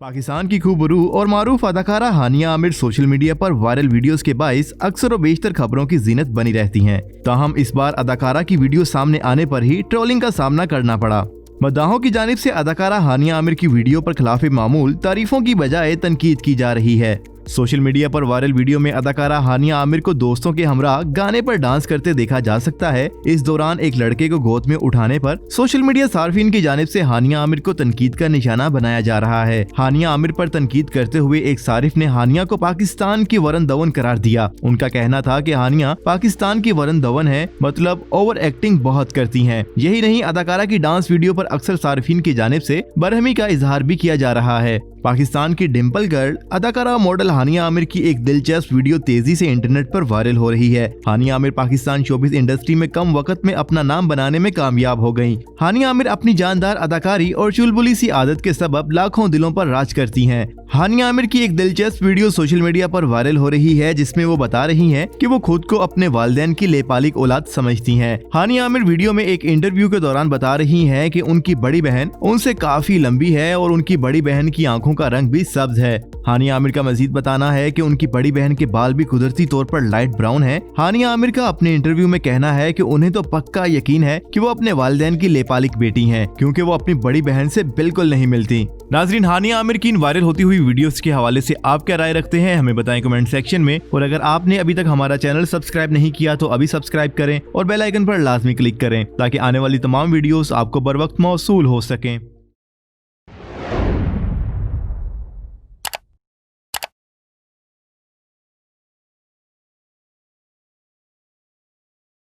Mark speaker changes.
Speaker 1: पाकिस्तान की खूबरू और मारूफ अदाकारा हानिया आमिर सोशल मीडिया पर वायरल वीडियोस के बाइस अक्सर व बेशतर खबरों की जीनत बनी रहती हैं। ताहम इस बार अदाकारा की वीडियो सामने आने पर ही ट्रोलिंग का सामना करना पड़ा। मद्दाहों की जानिब से अदाकारा हानिया आमिर की वीडियो पर खिलाफ मामूल तारीफों की बजाय तनकीद की जा रही है। सोशल मीडिया पर वायरल वीडियो में अदाकारा हानिया आमिर को दोस्तों के हमरा गाने पर डांस करते देखा जा सकता है। इस दौरान एक लड़के को गोद में उठाने पर सोशल मीडिया सार्फिन की जानिब से हानिया आमिर को तनकीद का निशाना बनाया जा रहा है। हानिया आमिर पर तनकीद करते हुए एक सारिफ ने हानिया को पाकिस्तान की वरन धवन करार दिया। उनका कहना था कि हानिया पाकिस्तान की वरन धवन है, मतलब ओवर एक्टिंग बहुत करती हैं। यही नहीं, अदाकारा की डांस वीडियो पर अक्सर सार्फिन की जानिब से बरहमी का इजहार भी किया जा रहा है। पाकिस्तान की डिम्पल गर्ल अदाकारा मॉडल हानिया आमिर की एक दिलचस्प वीडियो तेजी से इंटरनेट पर वायरल हो रही है। हानिया आमिर पाकिस्तान शोबिस इंडस्ट्री में कम वक्त में अपना नाम बनाने में कामयाब हो गयी। हानिया आमिर अपनी जानदार अदाकारी और चुलबुली सी आदत के सबब लाखों दिलों पर राज करती हैं। हानिया आमिर की एक दिलचस्प वीडियो सोशल मीडिया पर वायरल हो रही है, जिसमें वो बता रही हैं कि वो खुद को अपने वालिदैन की लेपालिक औलाद समझती हैं। हानिया आमिर वीडियो में एक इंटरव्यू के दौरान बता रही हैं कि उनकी बड़ी बहन उनसे काफी लंबी है और उनकी बड़ी बहन की आंखों का रंग भी सब्ज है। हानिया आमिर का मजीद बताना है कि उनकी बड़ी बहन के बाल भी कुदरती तौर पर लाइट ब्राउन है। हानिया आमिर का अपने इंटरव्यू में कहना है कि उन्हें तो पक्का यकीन है कि वो अपने वालिदैन की लेपालिक बेटी हैं, क्योंकि वो अपनी बड़ी बहन से बिल्कुल नहीं मिलती। नाजरीन, हानिया आमिर की इन वायरल होती हुई वीडियोस के हवाले से आप क्या राय रखते हैं, हमें बताएं कमेंट सेक्शन में। और अगर आपने अभी तक हमारा चैनल सब्सक्राइब नहीं किया तो अभी सब्सक्राइब करें और बेल आइकन पर लाजमी क्लिक करें, ताकि आने वाली तमाम वीडियोस आपको बर वक्त मौसूल हो सकें।